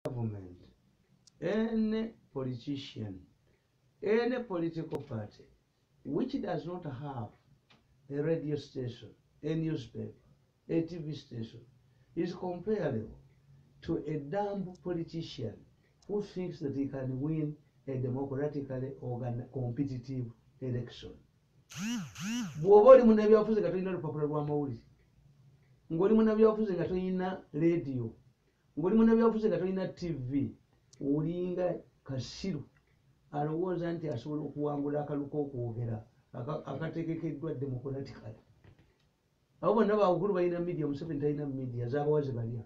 government, any politician, any political party which does not have a radio station, a newspaper, a TV station is comparable to a dumb politician who thinks that he can win a democratically competitive election. Bw'oba oli munnabyabufuzi nga tolina lupapula lwa mawulire, ng'oli munnabyabufuzi nga tolina radio, ng'oli munnabyabufuzi nga tolina TV, olinga kasiru alowooza nti asobola okuwangula akalu k'okwogera akategekeddwa democratically. Abo bonna baabukulu balina media, Museveni talina media, z'abawaze balya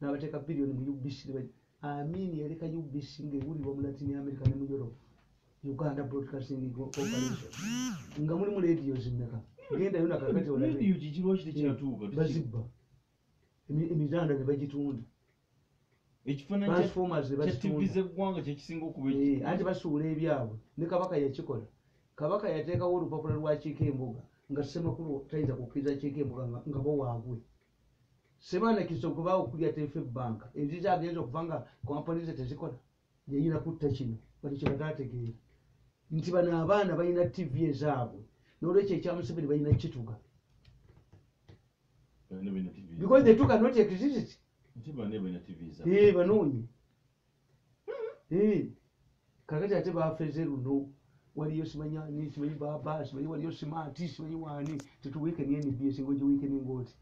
n'abateeka biliyoni mu UBC. Amin yaleka UBC ng'ewulirwa mu Latin America ne mu Europe, Uganda Broadcasting Corporation, nga mulimu radio zimmeka. Gendayo nakakati radio kikirwa kikyatuuka bazibba emizanda ne bagitunda, ekifaananyi kya TV z'eggwanga kyekisinga okuba anti basuula ebyabwe. Ne Kabaka yakikola. Kabaka yateekawo olupapula lwa Kiika Embuga nga Ssemakulu tayinza kukkiriza Kiika Embuga nga bo waabwe. Semaana Kisoko baakulya TF Bank eziza agenza okuva nga kompani ze tezikola, yeyina kutta kino bali kye bataategeera nti bano abaana balina TV ezaabwe, n'olwekyo ekya Museveni balina kituga because they took a not exist. Banoonyi kakati ate baafeze luno, waliyo simanyi baba, simanyi waliyo simaati, simanyi waani, tetuweekeni NBS ngogiweekeninga oti.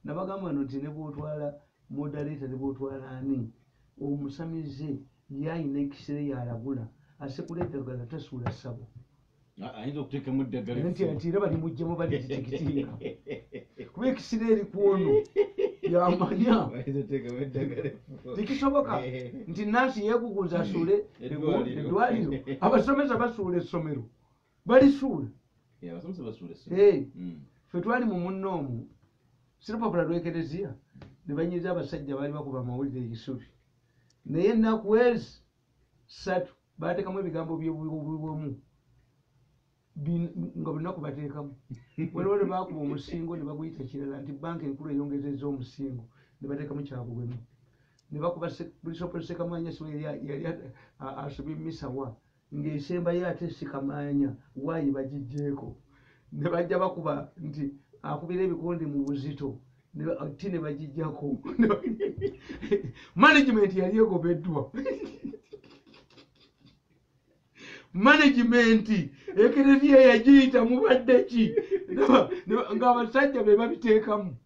Nabagamba bano nti ne bw'otwala moderator ne bw'otwala ani omusamize yayina ekisere yalagula asekula eddagala tasuula ssabo. Ayinza okuteekamu eddagala nti era bali mujjamu bali tikitinga kuba ekisere eri kw'ono yamanya tekisoboka nti nansi yeegugunza asuule eddwaliro. Abasomesa basuula essomero, balisuula. Ffe twali mu munnoomu sirupapula lw'ekereziya ne banyiza abasajja baali bakuba amawulire ekisubi, naye ennaku ezi 3 baateekamu ebigambo by'obumu nga bunaku bateekamu. Waliwo ne baakuba omusingo ne baguyita kirala nti banka enkulu eyongezezza omusingo ne bateekamu kyabuwemu. Ne bakuba Bishop Ssekamanya yali asubye misawa ng'esembayo ate Ssekamanya waayi bagijjeeko. Ne bajja bakuba nti akubira ebikondi mu buzito ti ne bagijjako. Management yali egobeddwa. Management ekereziya yagiyita mubadde ki ng'abasajja be babiteekamu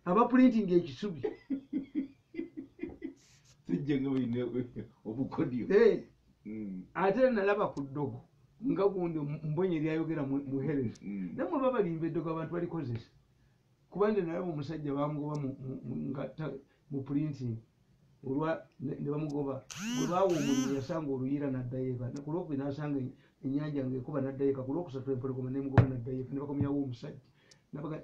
abaprinting ekisubi ate nalaba ku ddogo nga gundi mbonye lyayogera muherezi namwe babalimba eddogo abantu balikozesa kuba nti nalaba omusajja bamugoba mu printing olwa ne bamugoba bwe baawa omulimu yasanga oluyira n'addayeeka, ku lwokubiri n'asanga ennyanja ng'ekuba n'addayeeka, ku lwokusatu empologoma n'emugoba n'addayeeka ne bakomyawo omusajja nabaga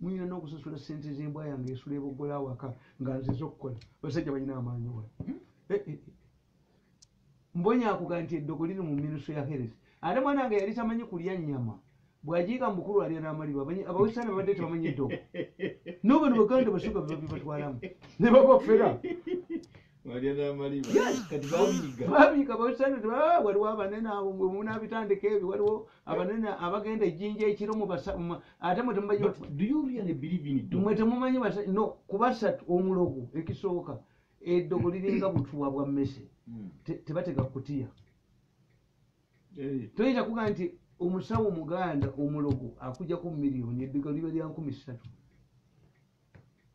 muyina n'okusasula ssente z'embwa yange esula eboggola awaka nga nziza okukola. Basajja balina amaanyi wala mbonya akuga nti eddogo liri mu minusu ya herezi. Ate mwana wange yali tamanyi kulya nnyama, bw'agiika mu bukulu alya n'amaliba. Abawesana babadde tebamanyi eddogo n'obano baganda basuga bibatwalamu ne babafera babiika. Abawesana waliwo abanene abo mwe munaabitandika ebyo, waliwo abanene abagenda ejjinja ekiro ate mwe temumanyi no ku basatu omulogo ekisooka eddogo liringa butuwa bwa mmese tebatega kutiya. Toyinza kuga nti omusawo omuganda omulogo akujjako miliyoni, eddogo liba lya 3,000.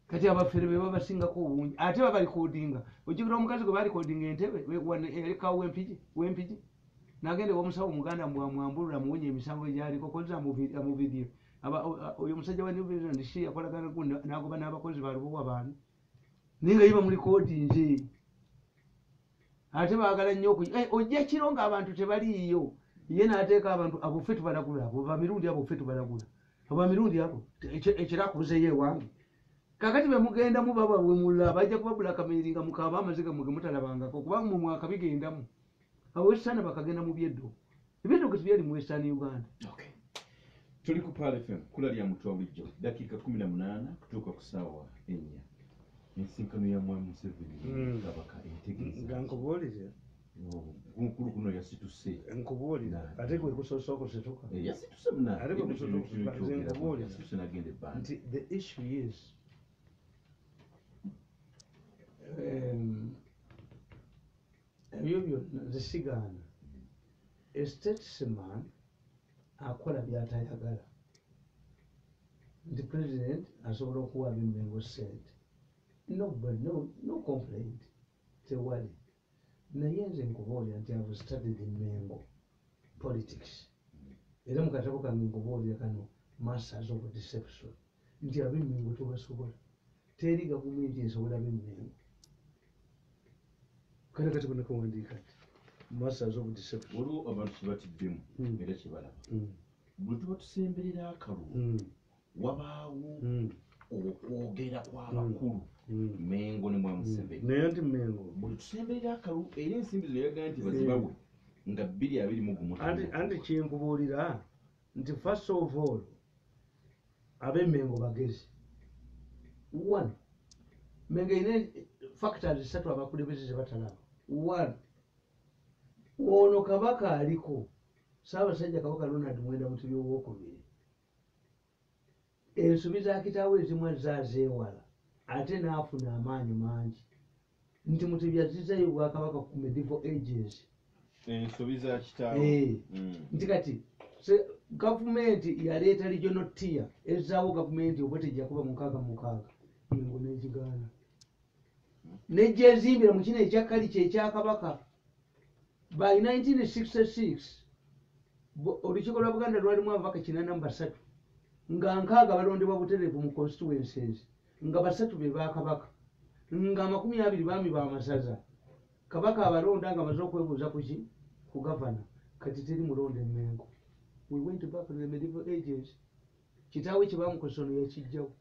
Kati abafere be babasingako obungi ate babalikodinga. Ojjukira omukazi gwe balikodinga entebe erekawo w'empiki n'agenda omusawo omuganda mwambulula muwonye emisango gyaliko kozza mu vidiyo. Oyo omusajja wa New Vision shi yakolagana n'agoba n'abakozi balubuwa baani naye nga yiba mu likodinze. Ate baagala nnyo ojja kiro ng'abantu tebaliiyo, ye n'ateeka abantu abo ffe tubalagula, abo bamirundi abo ffe tubalagula, abamirundi abo ekirakubuzeyo ewange. Kakati be mugendamu baba bwe mulaba bajja kubabulakamiringa mukaaba amaziga muge mutalabangako kubanga mu mwaka bigendamu. Abawesana bakagenda mu byeddo. Ebidduka byali mu Western Uganda. Okay. Tuli ku Pale FM kula lya mutwa bulijjo dakika 18 kutuuka ku ssaawa 4. ensinkano ya Mwami Museveni Kabaka entegeeza nga nkubuulire omukulu kuno yasituse nkubuulira ate gwe kusoose okusituka yasituse muna ate gwe kusoose nkubuulira yasituse nagenda ebbanga nti the issue is ebyo byonna nze sigaana a statesman akola by'atayagala nti president asobola okuwaaba emmengo ssente no complaint tewali naye nze nkubuulira nti I've studied Mengo politics era mu katabo kange nkubuulira kano masters of deception nti ab'emmengo tebasobola teri gavumenti esobola b'emmengo kale kati bonna kawandiika nti masters of deception waliwo abantu kyebatiddemu era kyebalaba bwe tuba tusemberera akalulu wabaawo okwogera kw'abakulu Mengo ne Mwami Museveni naye nti Mengo bwe tusemberera akalulu era ensimbi zino yagamba nti bazibabwe nga 221 anti kyenkubuulira nti first of all ab'emmengo bagezi one Mengo ine factors 3 abakulembeze zebatalaba one ono kabaka aliko Ssaabasajja Kabaka Ronald Mwenda Mutebi owookubiri ensobi za kitaawe ezimu zaazeewala ate n'afuna amaanyi mangi nti Mutebi yazizzayo Bwakabaka ku medieval ages ensobi za kitaawe nti kati gavumenti yaleeta regional tier ezzaawo gavumenti obwe tejja kuba 6 Mengo n'ekigaana nejja ezimbira mu kino ekya Kalichi ekya Kabaka by 1966 olukiiko lwa Buganda lwalimu ababaka 83 nga 6 balondebwa butereevu mu constituencies nga 3 be bakabaka nga 20 baami bamasaza Kabaka abalonda nga amaze okwebuuza ku gavana kati teri mulonda Mengo. We went back to the medieval ages. Kitaawe kyebamukosono yakijjawo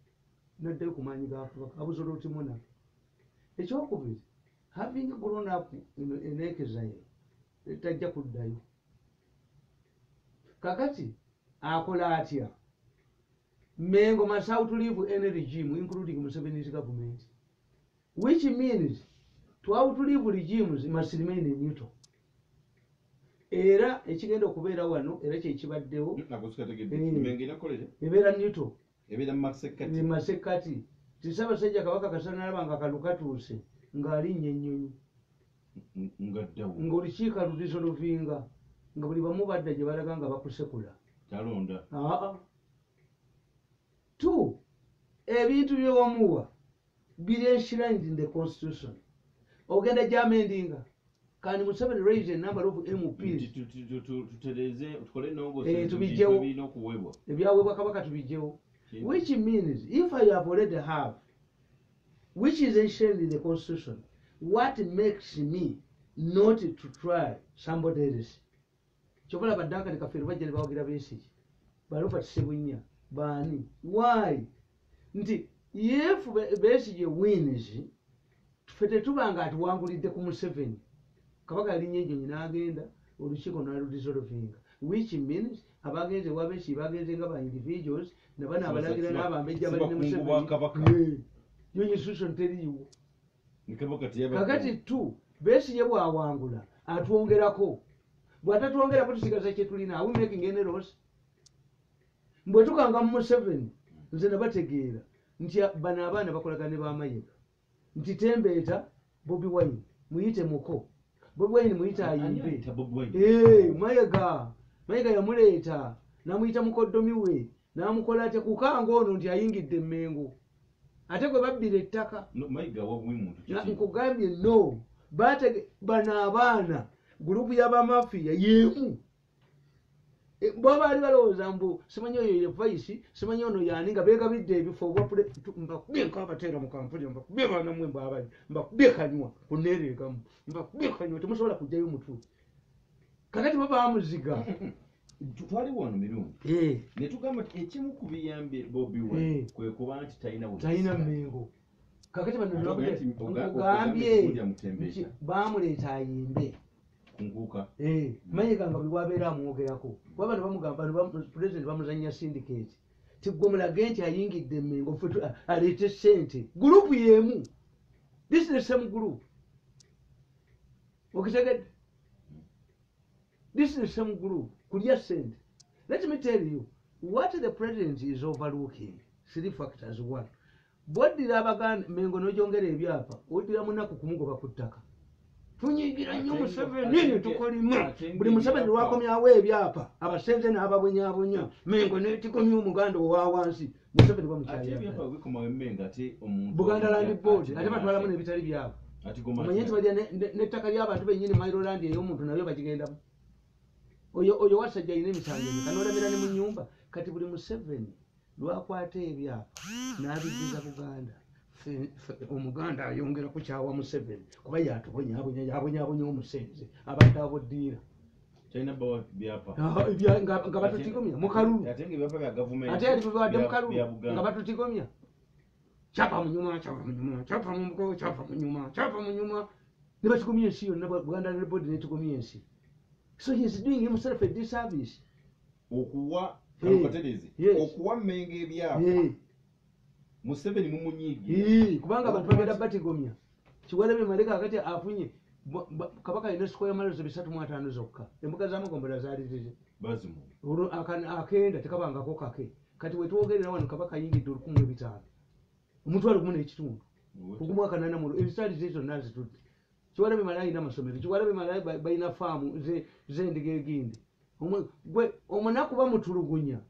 naddayo ku maanyi ga Kabaka Abusolooti Mona. Ekyokubiri having grown up in Ekezayo tajja kuddayo kakati akola atya Mengo must have to live any regime including Museveni's government, which means to have to live regimes must remain neutral. Era ekigenda okubeera wano era kyekibaddewo ebeera neutral masekati ti Ssaabasajja Kabaka Kasana alabanga kano katuuse ng'alinnya ennyonyi ng'olukiika lulisolovinga nga buli bamu badda gye balaga nga bakusekula talonda two ebintu by'omuwa biri enshrined in the constitution ogenda gyamendinga kandi Museveni raise a number of MPs tubijjewo ebyaweebwa Kabaka tubijjewo which means if I have already have which is enshrined in the constitution, what makes me not to try somebody else? Chokola badaka ni kafiru bajja bawagira Besigye balupa Sebunya bani why nti if Besigye wins tufete tubanga atuwangulidde ku Museveni Kabaka alinnya ennyonyi n'agenda olukiiko n'aludisolvinga which means abagenze wa Besigye bagenze nga ba individuals nabana abalagira n'abambejja bali ne Museveni nyonyi suson teriiwo kakati tu Besigye bw'awangula atwongerako bw'atatwongerako tusigaza kye tulina are we making any loss mbwe tukanga mu Museveni nze nabategeera nti bano abaana bakolagana ne b'Amayega nti Tembeeta Bobi Wine muyite muko Bobi Wine muyite ayimbe Mayega yamuleeta namuyita mukoddomi we n'amukola ate kukanga ono nti ayingidde Mengo ate gwe babbira ettaka nkugambye no bano abaana gurupu y'abamafiya yemu bo baali balowooza mbu simanyi oyo ye vice simanyi ono yaani nga beegabidde ebifo mbakubyeeko abateera mu kampuni mbakubye baanamwe mbabali mbakubye kanywa kuneereegamu mbakubye kanywa temusobola kujjayo mutwe kakati bo bamuziga twali wano mirundi ne tugamba nti ekimu ku biyambye Bobi Wine kwe kuba nti talina Mengo kakati nkugambye bamuleeta ayimbe kunguka Mayega nga buli wabeera amwogerako waba ne bamugamba president bamuzannya syndicate ti gwe mulage nti ayingidde Mengo aleete ssente gurupu y'emu This is the same group. Okay, this is the same group. Could you send? Let me tell you what the president is overlooking. 3 factors. 1. What did Abagan Mengo no jongere ebyapa? What did Amunaku kumugoba ku ttaka? Tunyigira nnyo Museveni tukolima. Buli Museveni lwakomya awe ebyapa. Abasenze n'ababonyabonya. Mengo n'etikomya omuganda owa wansi. Museveni bamukyali. Buganda Land Board ate batwalamu n'ebitali byabo. Omanyi nti balya n'ettaka ly'abantu bennyini Mailoland ey'omuntu nayo bagigendamu. Oyo wasajja alina emisango emeka n'olamira ne mu nnyumba. Kati buli Museveni lwakwata ebyapa n'abijjuza Buganda. Omuganda ayongera kukyawa Museveni kuba yabonyabonya omusenze abadde aboddiira nga batutigomya mu kalulu ate yali tubadde mu kalulu nga batutigomya kyapa mu nyuma kyapa mu muko kyapa mu nyuma ne batigomya ensi yonna Buganda Land Board netigomya ensi. So he is doing himself a disservice. Okuwa okuwa Mengo ebyapa Museveni mumunyiigi kubanga abantu bagenda batigomya Kiwalabye Maleka akati afunye Kabaka alina square miles 3.5 zokka. Embuga z'amagombolola zaali zize bazimu akenda tekabangako kake. Kati wetwogerera wano Kabaka ayingidde 1,500 omutwalo gumu n'ekitundu kugumu akanana mu ebisaali zezo nazitudde. Kiwalabye Maleka alina amasomero. Kiwalabye Maleka balina faamu z'endiga egindi. Gwe omunaku bamutulugunya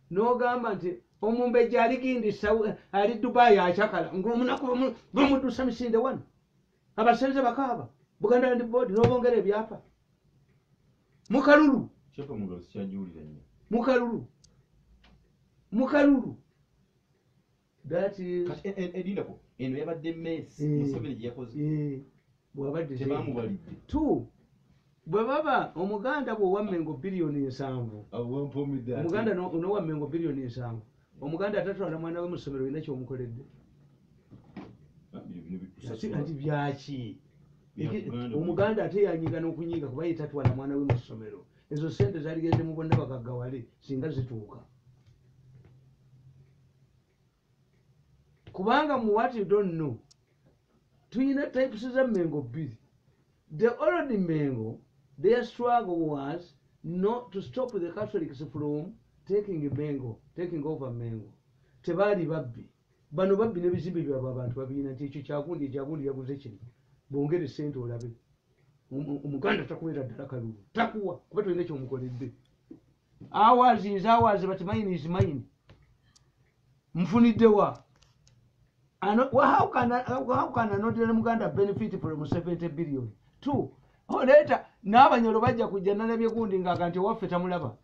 n'ogamba nti omumbejja aligindisa ali Dubai akyakala ng'omunaku bamudusa Misinde wano abasenze bakaaba Buganda Land Board n'obongera ebyapa mu kalulu that is edindako eno yabadde Messi Museveni gye yakoze bw'abadde tebamubalidde bwe baba omuganda bw'owa Mengo biliyoni 7 omuganda n'owa Mengo biliyoni 7 omuganda atatwala mwana we mu ssomero yina ky'omukoledde anti byaki omuganda ate yanyiga n'okunyiga kuba yetatwala mwana we mu ssomero ezo sente zaligende mu bonna bagaggawale singa zituuka kubanga mu what you don't know tuyina types za Mengo bbiri. The old Mengo, their struggle was not to stop the Catholics from taking over Mengo. Tebali babbi. Bano babbi n'ebizimbe byabwe abantu babirina nti ekyo kyagundi yaguze kino. Bongere ssente olabe. Omuganda takuweera ddala kalulu. Takuwa kuba tolina ekyomukoledde. Ours is ours but mine is mine. Mfunidde wa? How can another Muganda benefit from 70 billion? 2. Later, n'abanyolo bajja kujja nalabye gundi ng'aganti waffe tamulaba.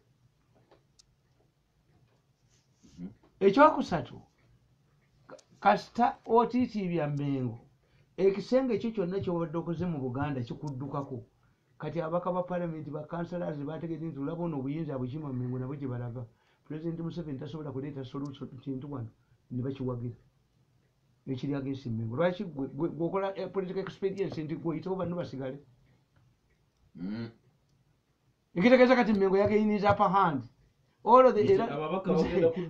Ekyokusatu kasita otiti bya Mengo ekisenge ekyo kyonna kyobadde okoze mu Buganda kikuddukako kati abaka ba parliament ba councillors bategedde nti olaba ono obuyinza bukima Mengo nabo gye balaga President Museveni tasobola kuleeta solution kintu wano ne bakiwagira ekiri against Mengo lwaki gweokola political experience nti gweyitawo banno basigale ekitegeeza kati Mengo yageyiniza upper hand all of the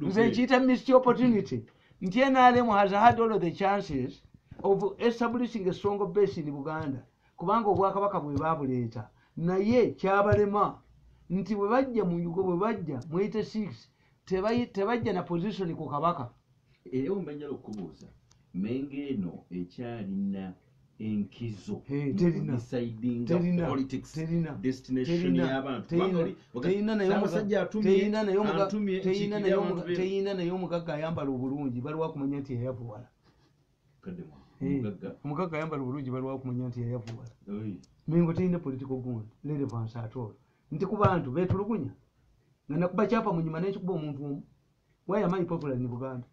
nze nkiyita missed opportunity nti NRM has had all of the chances of establishing a strong base in Buganda kubanga obwakabaka bwe babuleeta naye kyabalema nti bwe bajja mu Yugo bwe bajja mu 86 tebajja na position ku kabaka era ombanja okubuuza Mengo eno ekyalina enkizo decidinga politics destination y'abantu teyina naye omugagga ayambala obulungi baliwa kumanya nti yayavuwala omugagga ayambala obulungi baliwa kumanya nti yayavuwala Mengo teyina political goal relevance at all nti ku bantu betulugunya nga nakuba kyapa munyuma n'ekikuba omuntu omu why am I popular in Buganda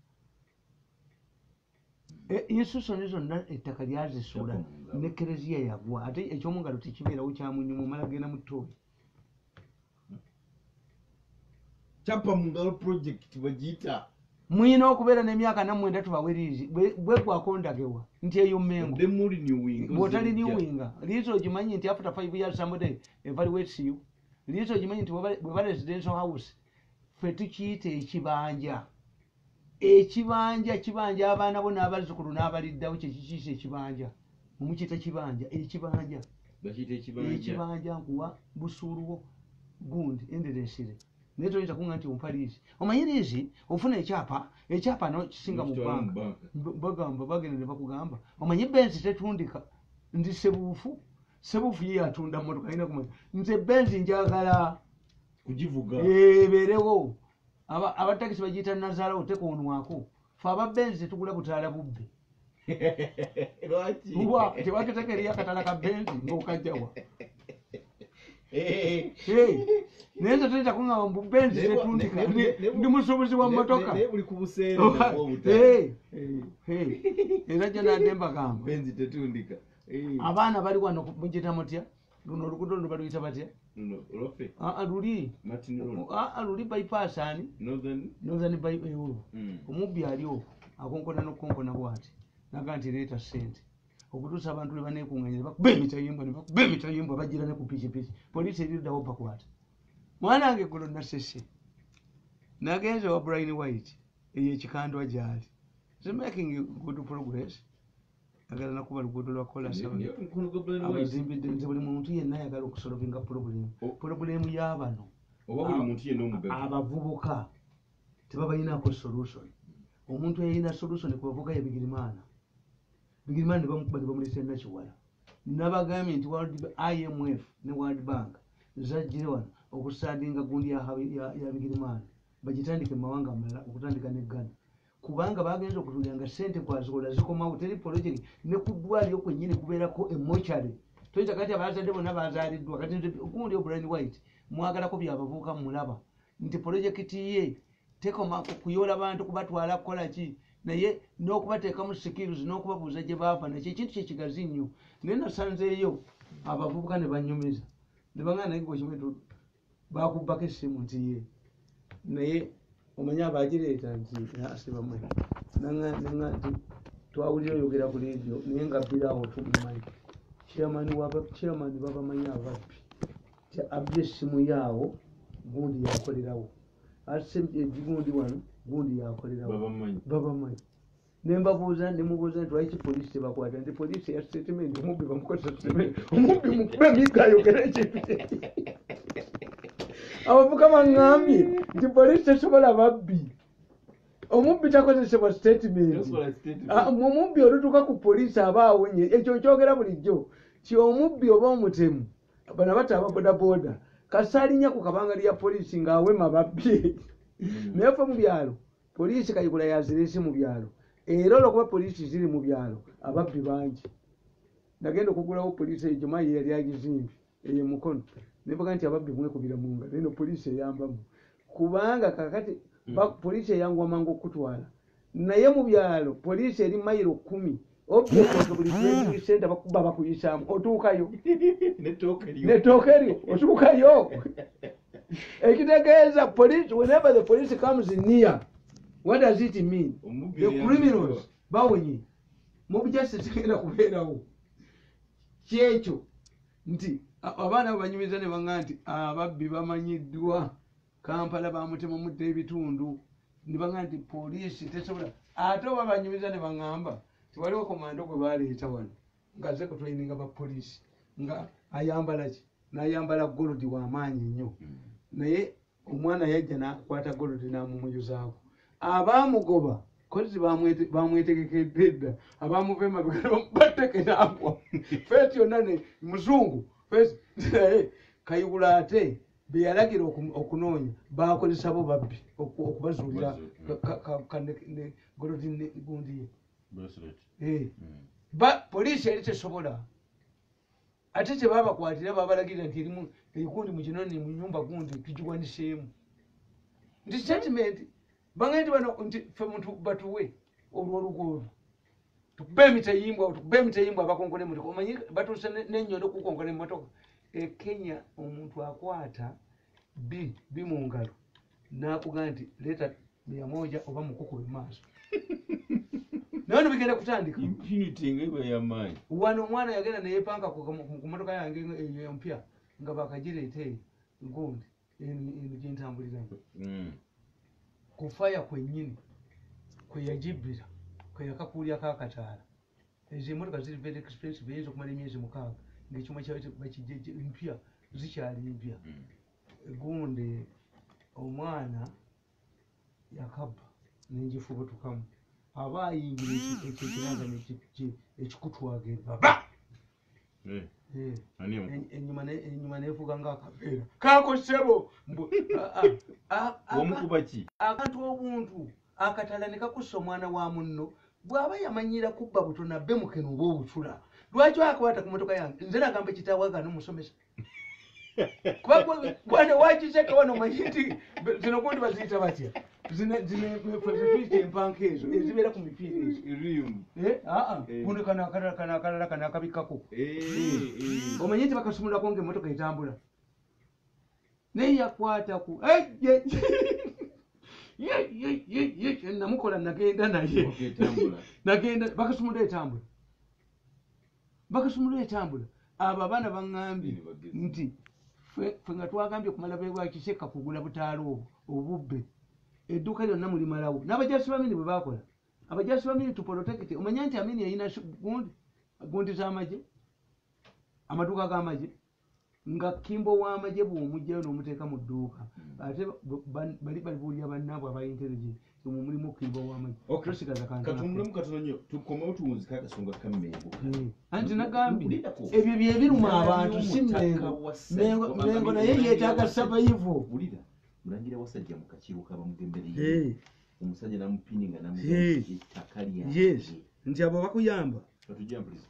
institution zonna ettaka lyazisuula ne kereziya yagwa ate ekyomugalo tekibeerawo kyamunyuma omala genda mu ttooyi kyapa mu ngalo project bagiyita muyina okubeera n'emyaka nammwenda tubaweriizi bwegwako ndagewa nti eyo Mengo bw'otali niwinga liiso ogimanyi nti after 5 years somebody evaluates you liiso ogimanyi nti bwe ba residential house ffe tukiyita ekibanja ekibanja abaana bo n'abazzukulu n'abaliddawo kyekikiisa ekibanja mumukita ekibanja nkuwa busuuluwo gundi enderesere naye toyinza kuŋŋa nti ompaliisi omanyi liizi ofuna ekyapa nokisinga mu banka bagamba bagenda ne bakugamba omanyi benzi tetundika ndi sebuufu ye yatunda motoka alina kumanya nze benzi njagala kugivuga ebeerewo abatakisi bagiyita nazaalawo tekoonwako fe ababenzi tetugula butaala bubbe tewateteka eriyo akatala ka benzi ngaokajjawa naye nze toyinza kuŋŋamba mbu benzi tetundika ndi musuubuzi wa motoka era gye nadde mbagamba abaana bali wano mugita mutya luno oluguudo luno baluyita batya luli bypass ani northern omubbi aliwo akonkona nokukonkona bwati naga nti leeta sente okutuusa abantu ne baneekuŋŋanya ne bakuba emitayimbwa bagira ne ku pikipiki poliisi eriddawo bakwata mwana wange eggulo nasese nagenze wa Brian White eyo ekikandwa gyali making good progress agala nakuba luguudo lwa kolasi abazimbidde nze buli muntu yenna ayagala okusolovinga pulobulemu y'abano abavubuka tebabayinako solution omuntu eyayina solution ku bavubuka ye Bigirimana ne bamukuba ne bamulesa Nakiwala nabagambye nti IMF ne World Bank zajjire wano okusandinga gundi ya Bigirimana bagitandike mu mawanga amalala okutandika ne Ghana kubanga bagenze okutulya nga sente kwaziwola zikomawo teri project ne ku ddwaliro kwennyini kubeerako emochary toyinza kati abazadde bonna bazaaliddwa kati gundi Brian White mwagalako byabavubuka mulaba nti projekiti ye tekoma kuyoola bantu kubatwala kukola ki naye n'okubateekamu skills n'okubabuuza gye baava nakyo ekintu kyekigazi nnyo naye nasanzeeyo abavubuka ne banyumiza ne bagamba naye gwekimu bakubbako essimu nti ye naye omanya abagireeta nti asibamwe nanga nti twawulira oyogera ku leediyo naye nga bbiraawo tumumanyi chairman babamanyi ababbi ti abbye essimu yaawo gundi yakolerawo gundi wano gundi yakolerawo babamanyi nembabuuza nemubuuza nti lwaki poliisi tebakwata nti poliisi ya statement omubbi bamukozesa statement omubbi mukube emiga ayogera ekintu abavuga baŋŋambye nti poliisi tesobola babbi omubbi takozesebwa statement omubbi olutuuka ku poliisi aba awonye ekyo kyogera bulijjo ti omubbi oba omutemu bano batta ababodaboda kasaalinya ku kabanga lya poliisi ng'awema babbi naye fe mu byalo poliisi kayigula yaziresi mu byalo era olwokuba poliisi ziri mu byalo ababbi bangi nagenda okugulawo poliisi eyo gyemayi yali agizimbye eyo mukono nebaga nti ababbi mwekubira mu ngalo eno poliisi eyambamu kubanga kakati poliisi eyanguwa mangu okutwala naye mu byalo poliisi eri mayiro 10 obyekoto buli training center bakuba bakuyisaamu otuukayo netooke eryo otuukayo ekitegeeza police whenever the police comes near what does it mean the criminals bawonye mu justice tegenda kubeerawo kyekyo nti abaana banyumiza ne baŋŋamba nti ababbi bamanyiddwa Kampala bamutema mudde ebitundu ne baŋŋamba nti poliisi tesobola ate oba banyumiza ne baŋŋamba tiwaliwo komando gwe baleeta wano ng'azze kutraininga bapoliisi nga ayambala ki n'ayambala golodi w'amaanyi nnyo naye omwana yajja n'akwata golodi n'amumuyuzaako abaamugoba kozi bamwetegekedde edda abamuva emabega batteke n'agwa feesi yonna ne muzungu feesi kayigula ate be yalagira okunoonya bakozesa bo babbi okubazuulira golodi gundi ye poliisi yali tesobola ate kyebabakwatira babalagirira nti erimu ebikundi mu kinoni mu nyumba gundi tugigwaniseemu nti statement baŋŋambye nti bano nti fe muntu batuwe olw'olugoolu tukube emitayimbwa abakonkone emotoka omanyi batuuse n'ennyondo kukonkona emmotoka Kenya omuntu akwata bi mu ngalo n'akugamba nti leeta 100 oba mukukube maaso naye bigenda kutandika wano omwana yagenda neyepanka ku motoka yange empya nga bakagireeta gundi eno gyentambuliramu ku faya kwennyini kwe yagibbira kwe yakakuulya kakataala ezo emmotoka ziri very expensive eyinza okumala emyezi 6 ng'ekyuma bakijjeje mpya zikyali mpya gundi omwana yakabba nengifubutukamu aba ayingira ekiranga ekikutwagenda enyuma nevuga ngaakaveera kako ssebo akantu obuntu akatala ne kakussa omwana wa munno bw'aba yamanyira kubba buto nabbe mukeno oba obutula lwaki akakwata ku motoka yange nze nagamba kitaawaga n'omusomesa kubanga wakiseka wano manyi nti zino gundi baziyita batya zituyita empanka ezo ezibeera ku mipiira ezo gundi kana akabikkako omanyi nti bakasumulako ngaemmotoka etambula naye yakwataku namukola nagenda naye bakasumula etambula abo abaana baŋŋambye nti ffe nga twagambye kumala bwakiseka kugula butaala obwo obubbe edduuka lyonna mulimalawo n'abajasi bamini bwe bakola abajasi bamini tuprotekiti omanya nti amini yayina gundi z'amagye amaduuka g'amagye nga kimbo w'amagye bw'omugjayo n'omuteeka mu dduuka ate bali balibuulira bannaabwe abayintelligent omwo mulimu kimbo w'amagye tosigaza katunulemu katono nnyo tukomewo tuwunzika akasonga ka Mmengo anti nagambye ebyo bye biruma abantu si Mmengo naye yeetaaga sabayivu mulangira wasajja mu kakiiko kabamugembereye omusajja namupininga namuttaka lyange nti abo bakuyamba katujambuliza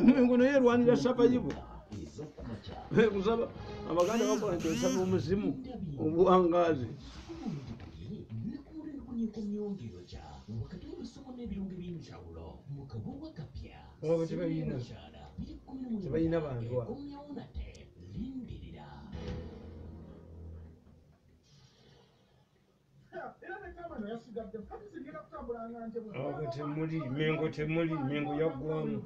Mmengo naye erwanira sabayivu kusaba abaganda bakola nti osaba omuzimu obuwangaazi tebayina bantu abo temuli Mmengo yaggwamu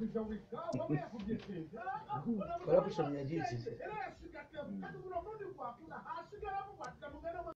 kola kusomya giitize